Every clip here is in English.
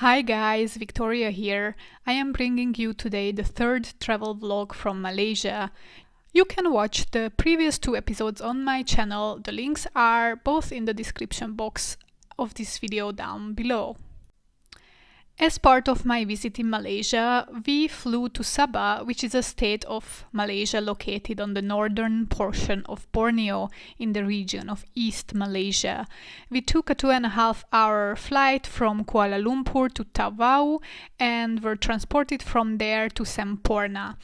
Hi guys, Victoria here. I am bringing you today the third travel vlog from Malaysia. You can watch the previous two episodes on my channel. The links are both in the description box of this video down below. As part of my visit in Malaysia, we flew to Sabah, which is a state of Malaysia located on the northern portion of Borneo in the region of East Malaysia. We took a 2.5-hour flight from Kuala Lumpur to Tawau and were transported from there to Semporna.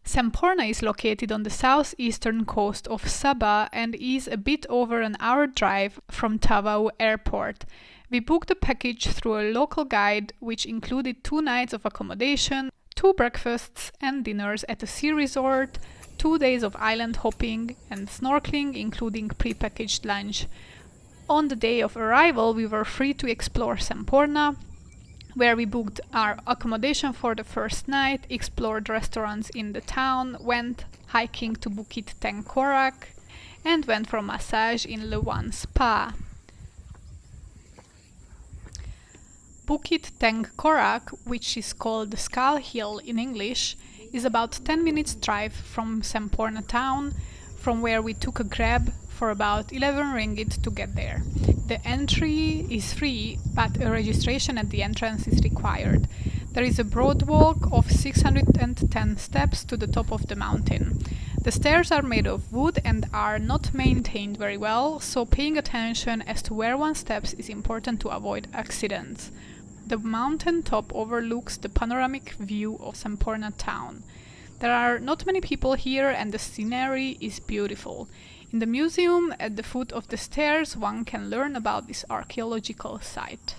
Semporna is located on the southeastern coast of Sabah and is a bit over an hour drive from Tawau airport. We booked a package through a local guide which included 2 nights of accommodation, 2 breakfasts and dinners at a sea resort, 2 days of island hopping and snorkeling including pre-packaged lunch. On the day of arrival we were free to explore Semporna, where we booked our accommodation for the first night, explored restaurants in the town, went hiking to Bukit Tengkorak and went for a massage in Lewan Spa. Bukit Tengkorak, which is called the Skull Hill in English, is about 10 minutes drive from Semporna town, from where we took a grab for about 11 ringgit to get there. The entry is free, but a registration at the entrance is required. There is a broad walk of 610 steps to the top of the mountain. The stairs are made of wood and are not maintained very well, so paying attention as to where one steps is important to avoid accidents. The mountain top overlooks the panoramic view of Semporna town. There are not many people here and the scenery is beautiful. In the museum at the foot of the stairs one can learn about this archaeological site.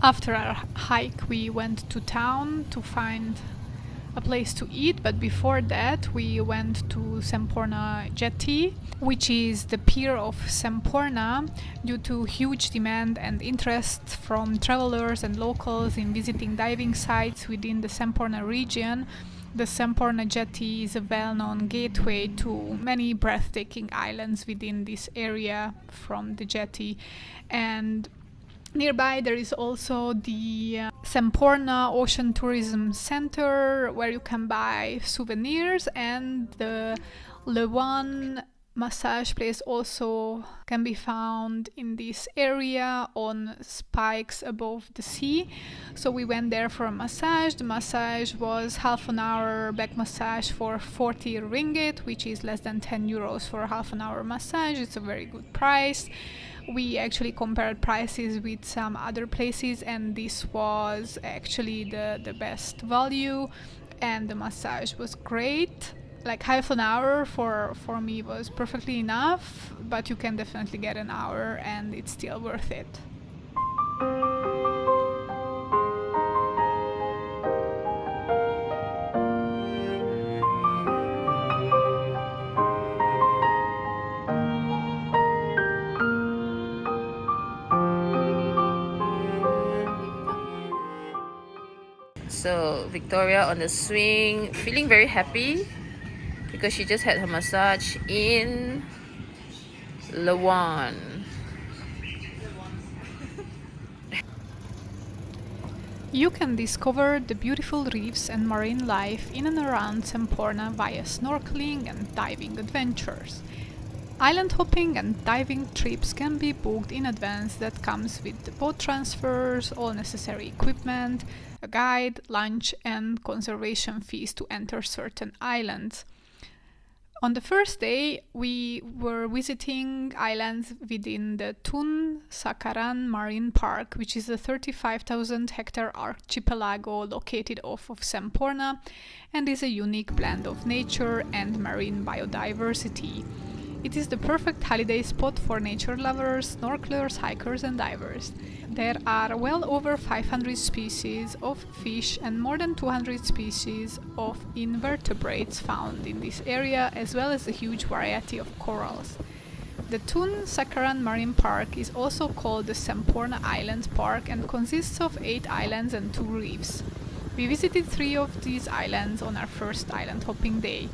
After our hike we went to town to find a place to eat, but before that we went to Semporna Jetty, which is the pier of Semporna. Due to huge demand and interest from travelers and locals in visiting diving sites within the Semporna region, the Semporna Jetty is a well-known gateway to many breathtaking islands within this area from the jetty. And nearby there is also the Semporna Ocean Tourism Center where you can buy souvenirs, and the Lewan massage place also can be found in this area on spikes above the sea. So we went there for a massage. The massage was half an hour back massage for 40 ringgit, which is less than 10 euros for a half an hour massage. It's a very good price. We actually compared prices with some other places and this was actually the best value, and the massage was great. Like half an hour for me was perfectly enough, but you can definitely get an hour and it's still worth it. So Victoria on the swing, feeling very happy because she just had her massage in Lawan. You can discover the beautiful reefs and marine life in and around Semporna via snorkeling and diving adventures. Island hopping and diving trips can be booked in advance. That comes with boat transfers, all necessary equipment, a guide, lunch, and conservation fees to enter certain islands. On the first day, we were visiting islands within the Tun Sakaran Marine Park, which is a 35,000 hectare archipelago located off of Semporna and is a unique blend of nature and marine biodiversity. It is the perfect holiday spot for nature lovers, snorkelers, hikers, and divers. There are well over 500 species of fish and more than 200 species of invertebrates found in this area, as well as a huge variety of corals. The Tun Sakaran Marine Park is also called the Semporna Island Park and consists of 8 islands and 2 reefs. We visited 3 of these islands on our first island hopping day.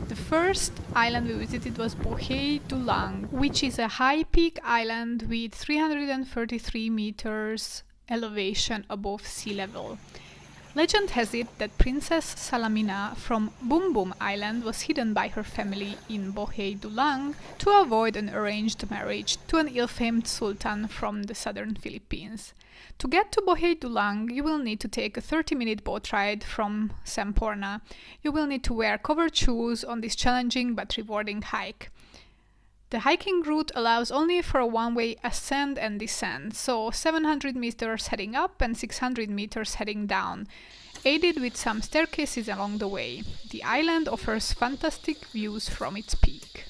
The first island we visited was Bohey Dulang, which is a high peak island with 333 meters elevation above sea level. Legend has it that Princess Salamina from Boom Boom Island was hidden by her family in Bohey Dulang to avoid an arranged marriage to an ill-famed sultan from the southern Philippines. To get to Bohey Dulang, you will need to take a 30-minute boat ride from Semporna. You will need to wear covered shoes on this challenging but rewarding hike. The hiking route allows only for a one-way ascent and descent, so 700 meters heading up and 600 meters heading down, aided with some staircases along the way. The island offers fantastic views from its peak.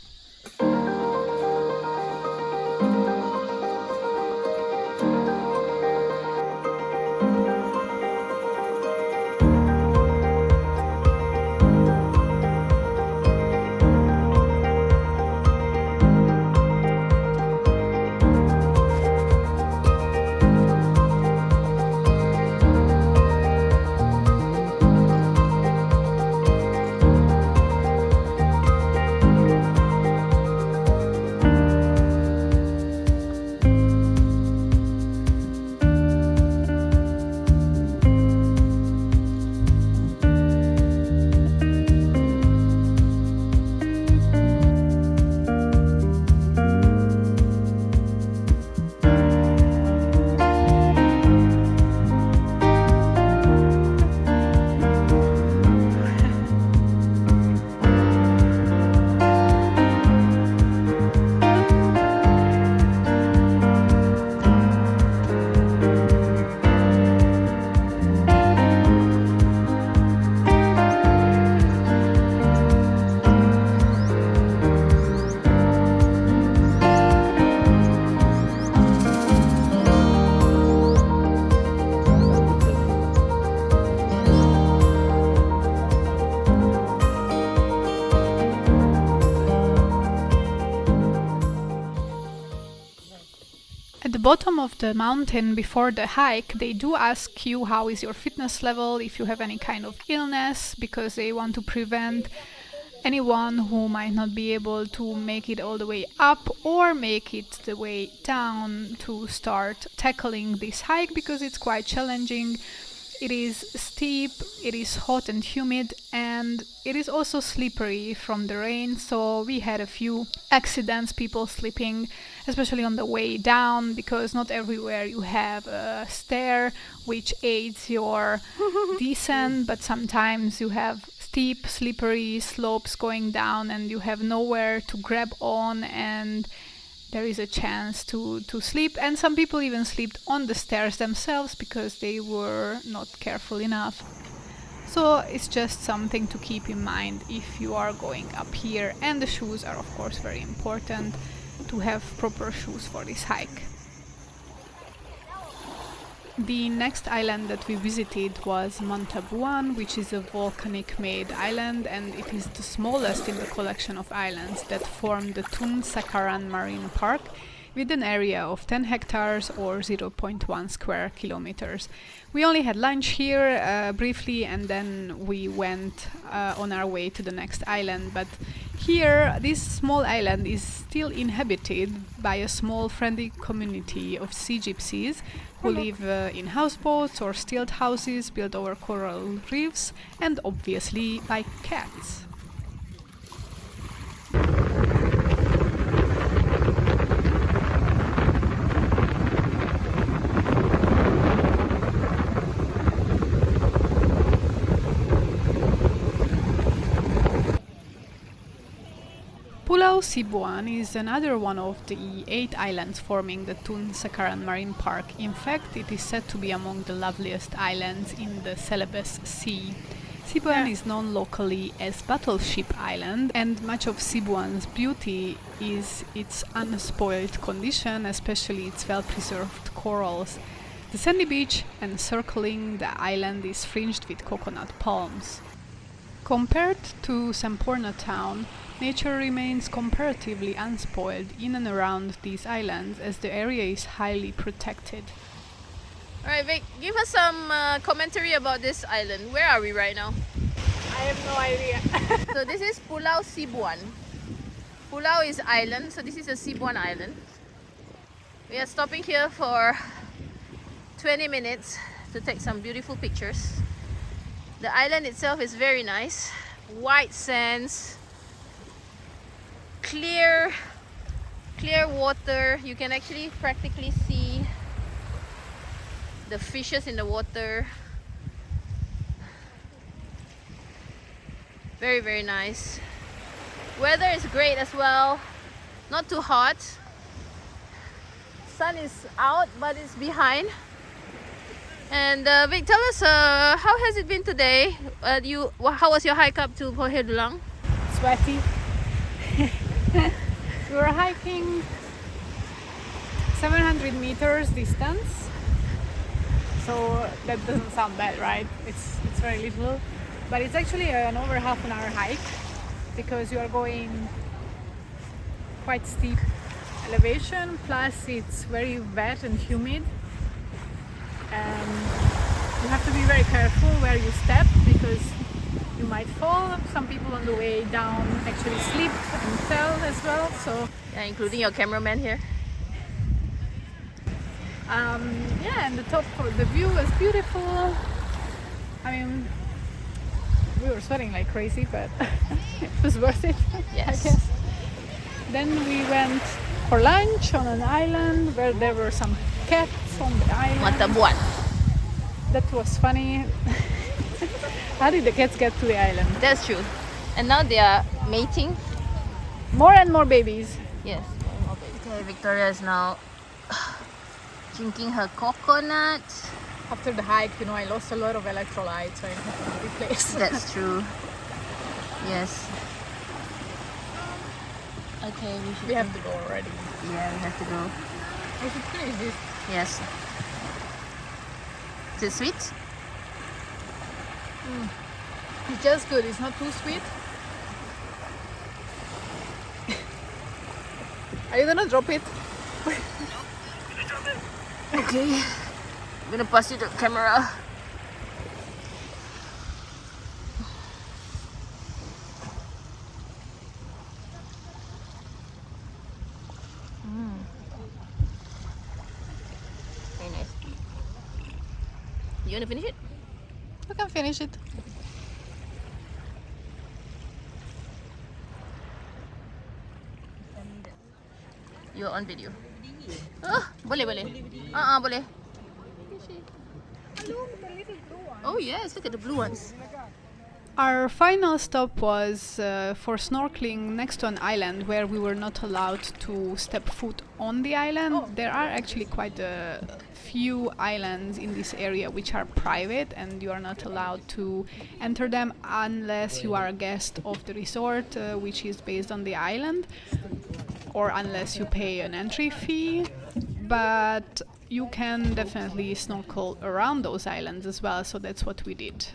At the bottom of the mountain before the hike, they do ask you how is your fitness level, if you have any kind of illness, because they want to prevent anyone who might not be able to make it all the way up or make it the way down to start tackling this hike, because it's quite challenging. It is steep, it is hot and humid, and it is also slippery from the rain, so we had a few accidents, people slipping, especially on the way down, because not everywhere you have a stair which aids your descent, but sometimes you have steep, slippery slopes going down and you have nowhere to grab on, and there is a chance to slip, and some people even slipped on the stairs themselves because they were not careful enough. So it's just something to keep in mind if you are going up here, and the shoes are of course very important to have proper shoes for this hike. The next island that we visited was Mantabuan, which is a volcanic made island, and it is the smallest in the collection of islands that form the Tun Sakaran Marine Park. with an area of 10 hectares or 0.1 square kilometers. We only had lunch here briefly, and then we went on our way to the next island. But here, this small island is still inhabited by a small friendly community of sea gypsies who live in houseboats or stilt houses built over coral reefs, and obviously by cats. Pulau Sibuan is another one of the 8 islands forming the Tun Sakaran Marine Park. In fact, it is said to be among the loveliest islands in the Celebes Sea. Sibuan is known locally as Battleship Island, and much of Sibuan's beauty is its unspoiled condition, especially its well-preserved corals. The sandy beach encircling the island is fringed with coconut palms. Compared to Semporna town, nature remains comparatively unspoiled in and around these islands, as the area is highly protected. Alright, Vic, give us some commentary about this island. Where are we right now? I have no idea. So this is Pulau Sibuan. Pulau is island, so this is a Sibuan island. We are stopping here for 20 minutes to take some beautiful pictures. The island itself is very nice. White sands, clear water. You can actually practically see the fishes in the water. Very, very nice. Weather is great as well. Not too hot. Sun is out, but it's behind. And Vic, tell us, how has it been today? How was your hike up to Bohey Dulang? Sweaty. We were hiking 700 meters distance, so that doesn't sound bad, right? It's very little, but it's actually an over half an hour hike because you are going quite steep elevation, plus it's very wet and humid. You have to be very careful where you step because you might fall. Some people on the way down actually slipped and fell as well. So Yeah, including your cameraman here. yeah, and the view was beautiful. I mean, we were sweating like crazy, but it was worth it. Yes. I guess. Then we went for lunch on an island where there were some cats on the island. Mantabuan. That was funny. How did the cats get to the island? That's true. And now they are mating. More and more babies. Yes. Okay, Victoria is now drinking her coconut. After the hike, I lost a lot of electrolytes, so I had to replace. That's true. Yes. Okay, We have to go already. Yeah, we have to go. We should finish this. Yes. Is it sweet? It's just good. It's not too sweet. Are you gonna drop it? Okay. I'm gonna pass you the camera. Very nice. You wanna finish it? You can finish it. You're on video. Boleh. Boleh. Oh yes, look at the blue ones. Our final stop was for snorkeling next to an island where we were not allowed to step foot on the island. There are actually quite a few islands in this area which are private, and you are not allowed to enter them unless you are a guest of the resort, which is based on the island, or unless you pay an entry fee. But you can definitely snorkel around those islands as well, so that's what we did.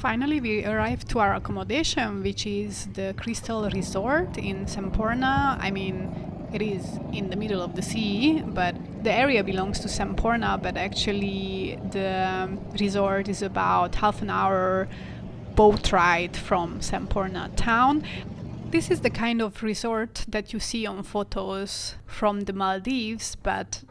Finally, we arrived to our accommodation, which is the Crystal Resort in Semporna. I mean, it is in the middle of the sea, but the area belongs to Semporna, but actually the resort is about half an hour boat ride from Semporna town. This is the kind of resort that you see on photos from the Maldives, but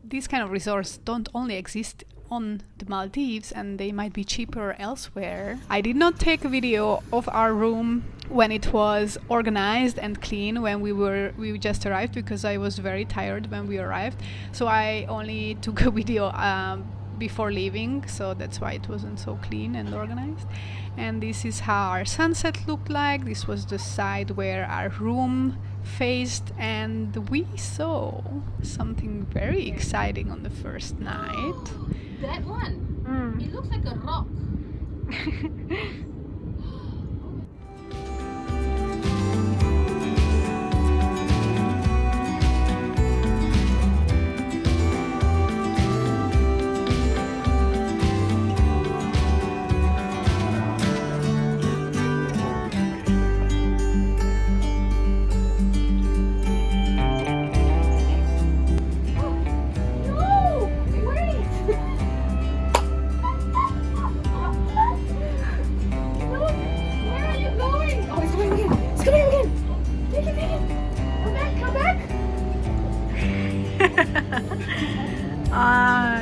these kind of resorts don't only exist on the Maldives, and they might be cheaper elsewhere. I did not take a video of our room when it was organized and clean when we just arrived, because I was very tired when we arrived, so I only took a video before leaving, so that's why it wasn't so clean and organized. And this is how our sunset looked like. This was the side where our room faced, and we saw something very exciting on the first night. That one? It looks like a rock.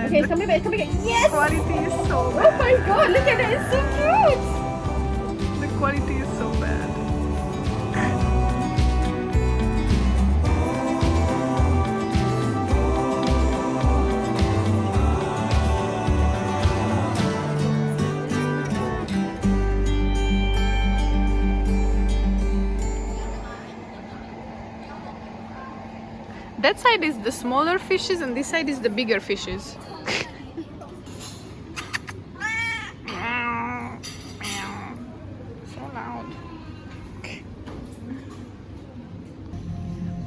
Okay, it's coming back, Yes! Quality is so Oh my god, look at that, it's so cute! The quality is so bad. That side is the smaller fishes and this side is the bigger fishes. So loud.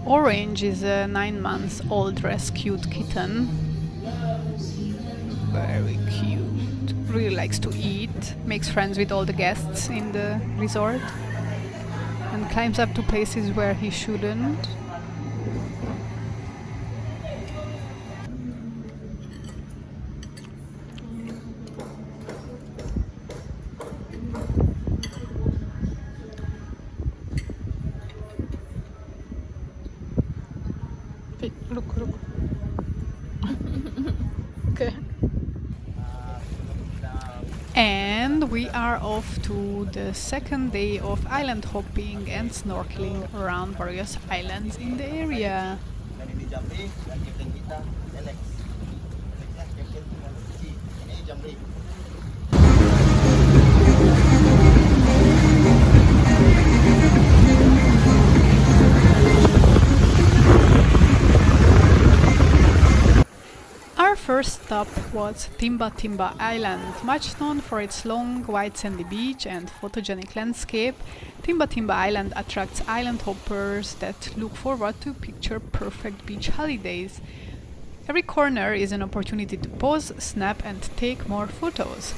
Orange is a 9-month-old rescued kitten. Very cute. Really likes to eat, makes friends with all the guests in the resort, and climbs up to places where he shouldn't. Look. Okay. And we are off to the second day of island hopping and snorkeling around various islands in the area. Our first stop was Timba Timba Island. Much known for its long, white sandy beach and photogenic landscape, Timba Timba Island attracts island hoppers that look forward to picture-perfect beach holidays. Every corner is an opportunity to pause, snap and take more photos.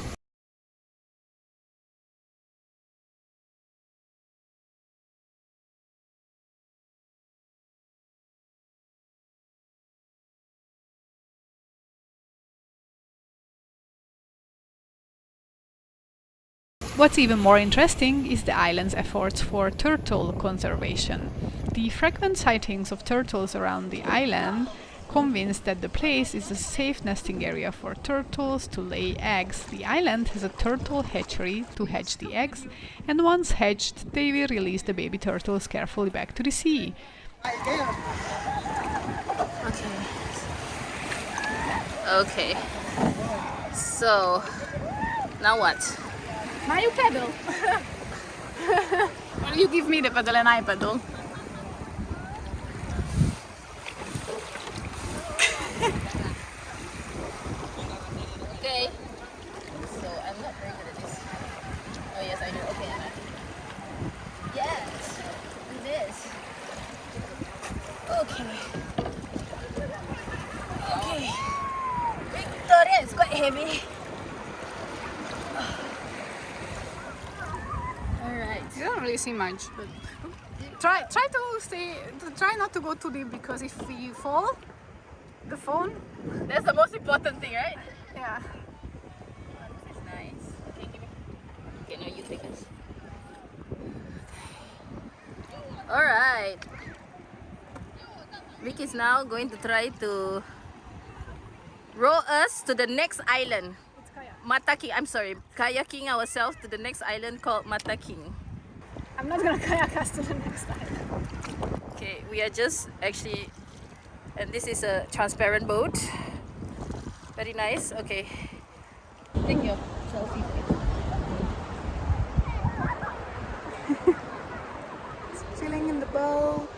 What's even more interesting is the island's efforts for turtle conservation. The frequent sightings of turtles around the island convinced that the place is a safe nesting area for turtles to lay eggs. The island has a turtle hatchery to hatch the eggs, and once hatched, they will release the baby turtles carefully back to the sea. Okay. So, now what? Now you paddle. Well, you give me the paddle and I paddle. Okay. So I'm not very good at this. Oh yes, I do. Okay, Anna. Yes. Do this. Okay. Okay. Victoria is quite heavy. can't really see much, but try not to go too deep, because if we fall, the phone. That's the most important thing, right? Yeah. This is nice. Okay, give me. Okay, now you take us. Alright. Vic is now going to try to row us to the next island. It's kayak. Mataking, I'm sorry, kayaking ourselves to the next island called Mataking. I'm not gonna kayak us to the next island. Okay, we are just actually, and this is a transparent boat. Very nice. Okay. Take your selfie. Chilling in the boat.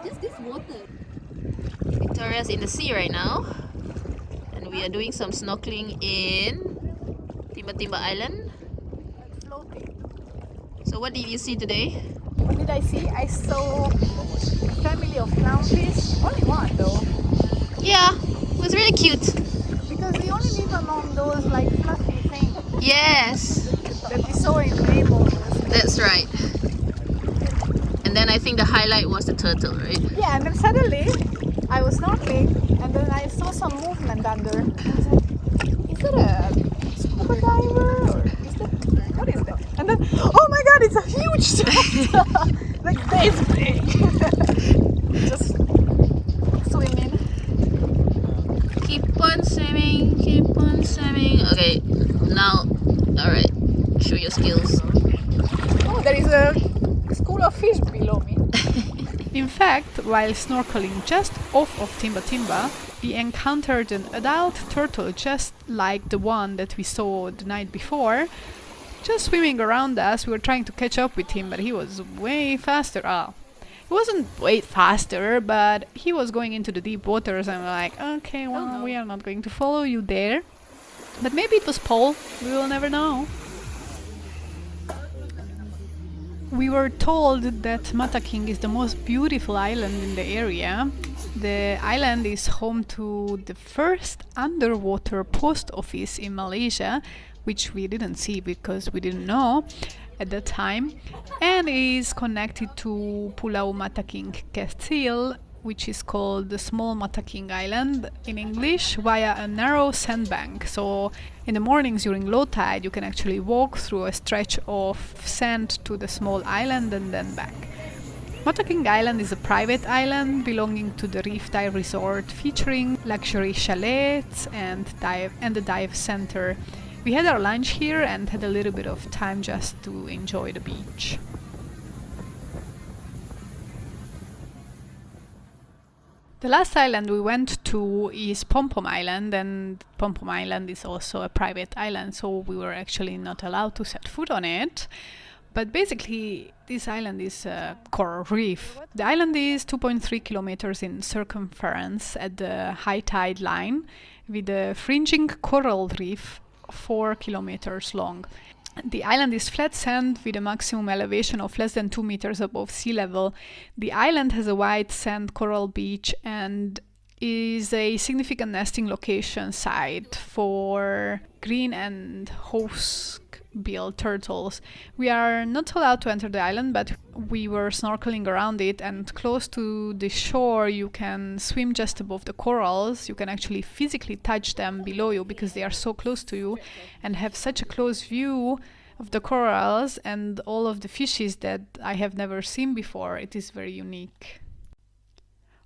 Just this water. Victoria's in the sea right now, and we are doing some snorkeling in Timba Timba Island. Floating. So what did you see today? What did I see? I saw a family of clownfish. Only one though. Yeah, it was really cute. Because they only live among those like fluffy things Yes, that we saw in Nemo. that's right. And then I think the highlight was the turtle, right? Yeah, and then suddenly I was snorkeling and then I saw some movement under. I was like, is that a scuba diver or is that, what is that? And then, oh my god, it's a huge turtle! Like this big! Just swimming. Keep on swimming, keep on swimming. Okay, now, alright, show your skills. Oh, there is a school of fish below me. In fact, while snorkeling just off of Timba Timba, we encountered an adult turtle just like the one that we saw the night before. Just swimming around us, we were trying to catch up with him, but he was way faster. He wasn't way faster, but he was going into the deep waters, and we're like, okay, well, we are not going to follow you there. But maybe it was Paul, we will never know. We were told that Mataking is the most beautiful island in the area. The island is home to the first underwater post office in Malaysia, which we didn't see because we didn't know at that time, and is connected to Pulau Mataking Castle, which is called the Small Mataking Island in English, via a narrow sandbank. So in the mornings during low tide you can actually walk through a stretch of sand to the small island and then back. Mataking Island is a private island belonging to the Reef Dive Resort, featuring luxury chalets and a dive center. We had our lunch here and had a little bit of time just to enjoy the beach. The last island we went to is Pom Pom Island, and Pom Pom Island is also a private island, so we were actually not allowed to set foot on it. But basically, this island is a coral reef. The island is 2.3 kilometers in circumference at the high tide line, with a fringing coral reef 4 kilometers long. The island is flat sand with a maximum elevation of less than 2 meters above sea level. The island has a white sand coral beach and is a significant nesting location site for green and hawksbill turtles. We are not allowed to enter the island, but we were snorkeling around it, and close to the shore you can swim just above the corals. You can actually physically touch them below you because they are so close to you, and have such a close view of the corals and all of the fishes that I have never seen before. It is very unique.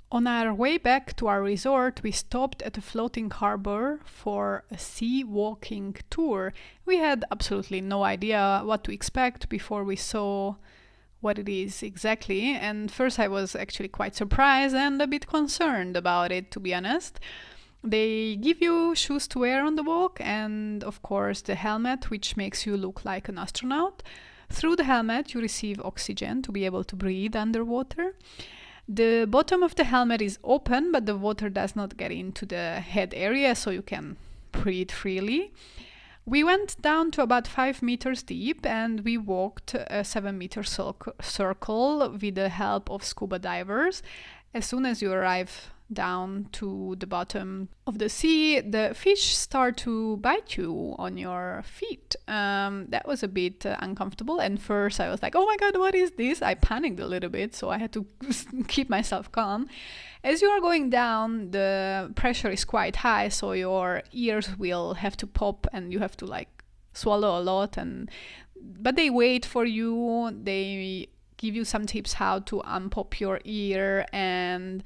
On our way back to our resort, we stopped at a floating harbor for a sea walking tour. We had absolutely no idea what to expect before we saw what it is exactly, and first I was actually quite surprised and a bit concerned about it, to be honest. They give you shoes to wear on the walk and, of course, the helmet, which makes you look like an astronaut. Through the helmet, you receive oxygen to be able to breathe underwater. The bottom of the helmet is open, but the water does not get into the head area, so you can breathe freely. We went down to about 5 meters deep and we walked a 7-meter circle with the help of scuba divers. as soon as you arrive down to the bottom of the sea, the fish start to bite you on your feet. That was a bit uncomfortable. And first I was like, oh my God, what is this? I panicked a little bit, so I had to keep myself calm. As you are going down, the pressure is quite high, so your ears will have to pop and you have to like swallow a lot. But they wait for you. They give you some tips how to unpop your ear, and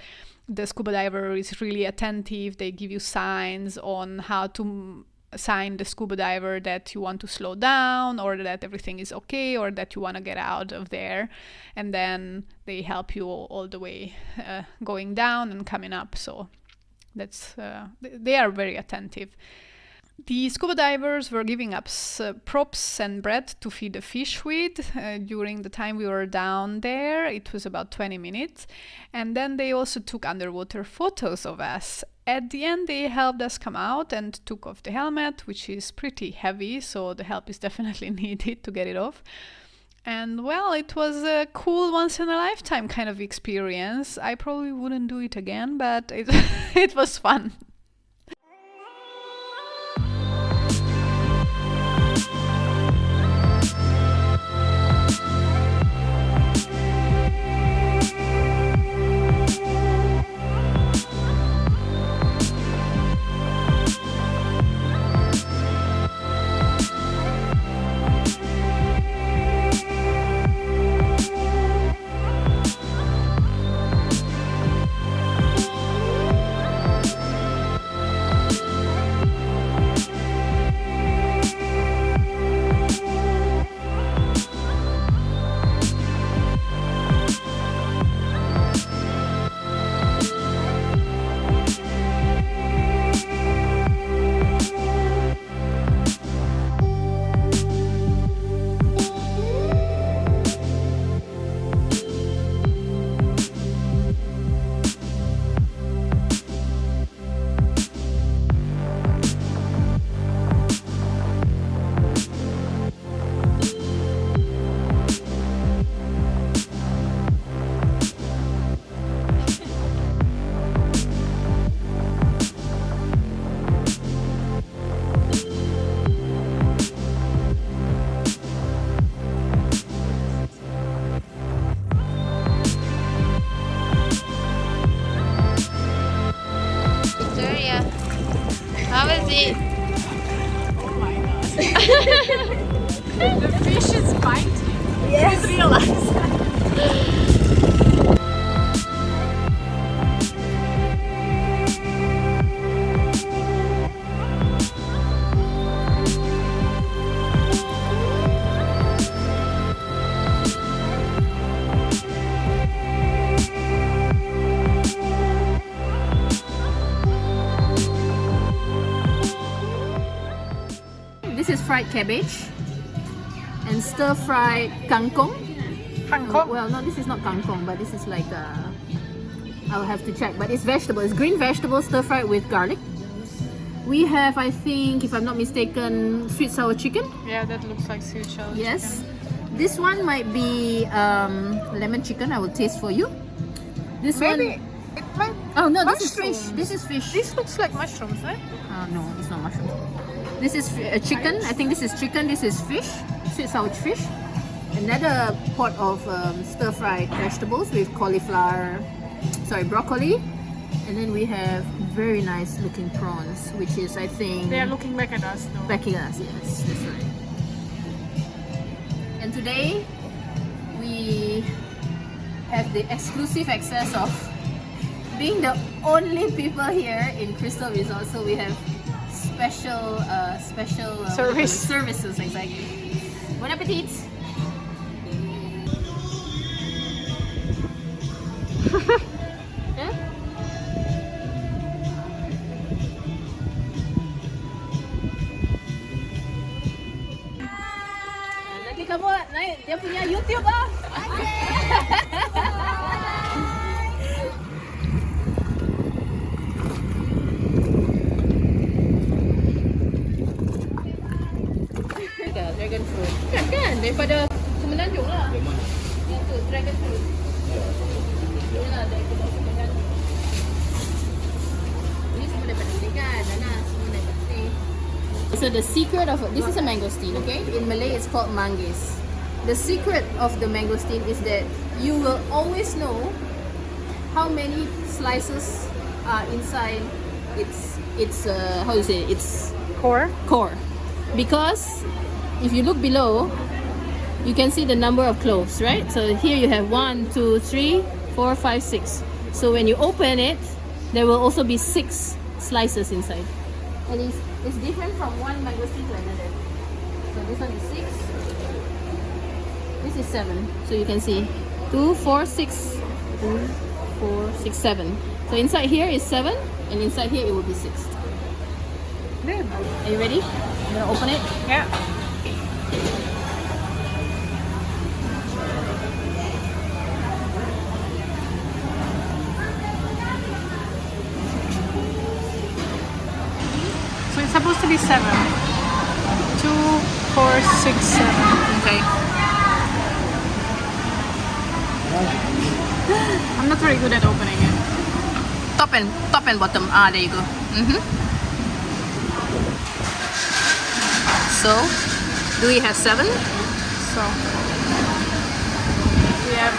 the scuba diver is really attentive. They give you signs on how to sign the scuba diver that you want to slow down, or that everything is okay, or that you want to get out of there. And then they help you all the way going down and coming up. So that's they are very attentive. The scuba divers were giving us props and bread to feed the fish with during the time we were down there. It was about 20 minutes. And then they also took underwater photos of us. At the end, they helped us come out and took off the helmet, which is pretty heavy, so the help is definitely needed to get it off. And well, it was a cool once-in-a-lifetime kind of experience. I probably wouldn't do it again, but it was fun. it? Oh my god. The fish is biting. Yes. I realize. This is fried cabbage and stir-fried kangkong. Kangkong? Well, no, this is not kangkong, but this is like I'll have to check. But it's vegetable. It's green vegetable stir-fried with garlic. We have, I think, if I'm not mistaken, sweet sour chicken. Yeah, that looks like sweet sour Yes. chicken. This one might be lemon chicken. I will taste for you. This Maybe one. it might. Oh no, this is fish. mushrooms. This is fish. This looks like mushrooms, eh? No, it's not mushroom. This is chicken. I think this is chicken. This is fish, sweet sour fish. Another pot of stir-fried vegetables with broccoli. And then we have very nice looking prawns, which is, I think... They are looking back at us though. Back at us, yes, that's right. And today, we have the exclusive access of being the only people here in Crystal Resort, so we have special services, exactly. Bon appetit! Nanti kamu naik dia punya YouTube ah. Dragon fruit. Kan daripada Semenanjung lah. Yang tu dragon fruit. So the secret of this is a mangosteen, okay? In Malay, it's called manggis. The secret of the mangosteen is that you will always know how many slices are inside its how do you say its core, because if you look below, you can see the number of cloves, right? So here you have 1, 2, 3, 4, 5, 6. So when you open it, there will also be 6 slices inside, and it's different from one mangosteen to another. So this one is 6. This is 7. So you can see 2, 4, 6, 2, 4, 6, 7. So inside here is 7, and inside here it will be 6. Good. Are you ready? I'm gonna open it. Yeah. So it's supposed to be 7. 2, 4, 6, 7. Okay. I'm not very good at opening it. Top and bottom. Ah, there you go. So, do we have 7? So we have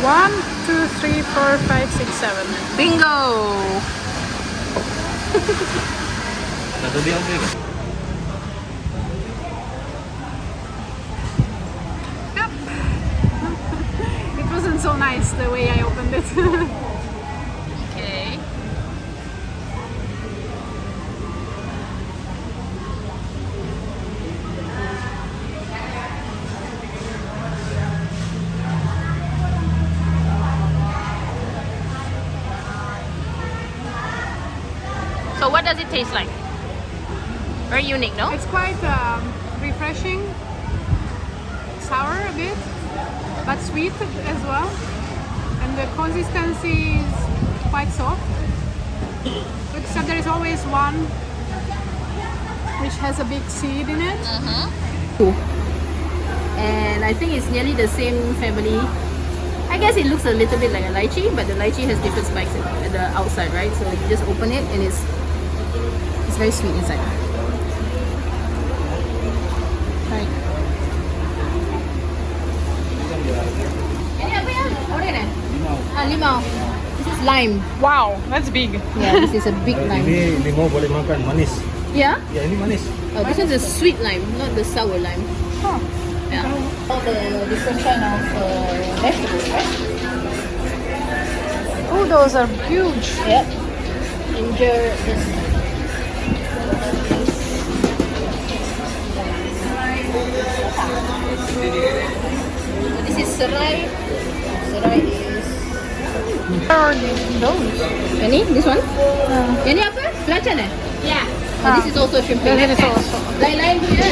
1, 2, 3, 4, 5, 6, 7. Bingo! Yep. It wasn't so nice the way I opened it. Okay. So what does it taste like? Very unique, no? It's quite refreshing, sour a bit, but sweet as well. And the consistency is quite soft. Except there is always one which has a big seed in it. And I think it's nearly the same family. I guess it looks a little bit like a lychee, but the lychee has different spikes at the outside, right? So you just open it and it's very sweet inside. Right. Ini apa ya? Oren eh? Limau. This is lime. Wow, that's big. Yeah, this is a big lime. Ini limau boleh makan, manis. Yeah? Ya, ini manis. Oh, this is a sweet lime, not the sour lime. Oh. Yeah. All the different kind of vegetables, right? Oh, those are huge. Yep. Ginger, this. This is serai. Serai is. Where are those? Ini, this one. Ini apa? Belacan eh? Yeah. Oh, this is also shrimp. That is also. Lain-lain dia.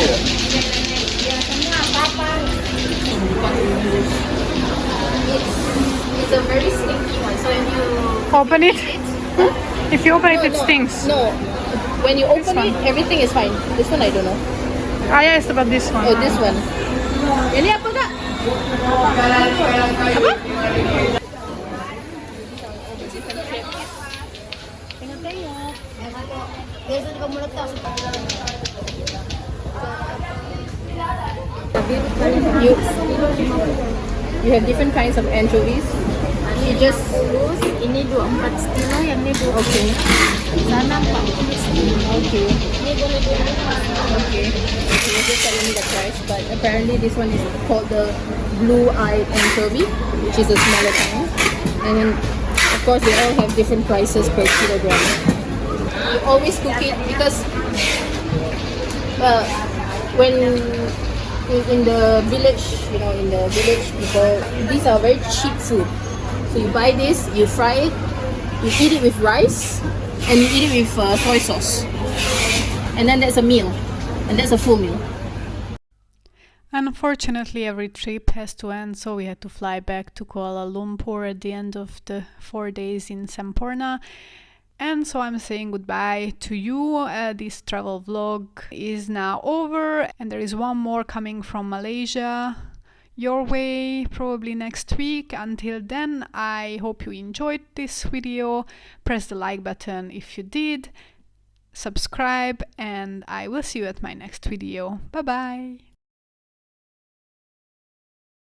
It's a very stinky one. So if you Open it. If you open it, it no. stinks. No. When you open one. it, everything is fine. This one I don't know. Ah, yes, about this one. Oh, this one. Ini apa kak? Apa? Tengok-tengok. Biasa kamu letak. You have different kinds of anchovies. You just Ini 24 kilo, yang ini 20. okay. Sana 40 kilo. Okay. Ini boleh Okay. He was just telling me the price, but apparently this one is called the blue-eyed anchovy, which is a smaller kind. And then, of course, they all have different prices per kilogram. You always cook it because when in the village, people, these are very cheap food. So you buy this, you fry it, you eat it with rice, and you eat it with soy sauce. And then that's a meal. And that's a full meal. Unfortunately, every trip has to end, so we had to fly back to Kuala Lumpur at the end of the 4 days in Semporna. And so I'm saying goodbye to you. This travel vlog is now over, and there is one more coming from Malaysia. your way probably next week. Until then, I hope you enjoyed this video. Press the like button if you did, subscribe, and I will see you at my next video. Bye bye.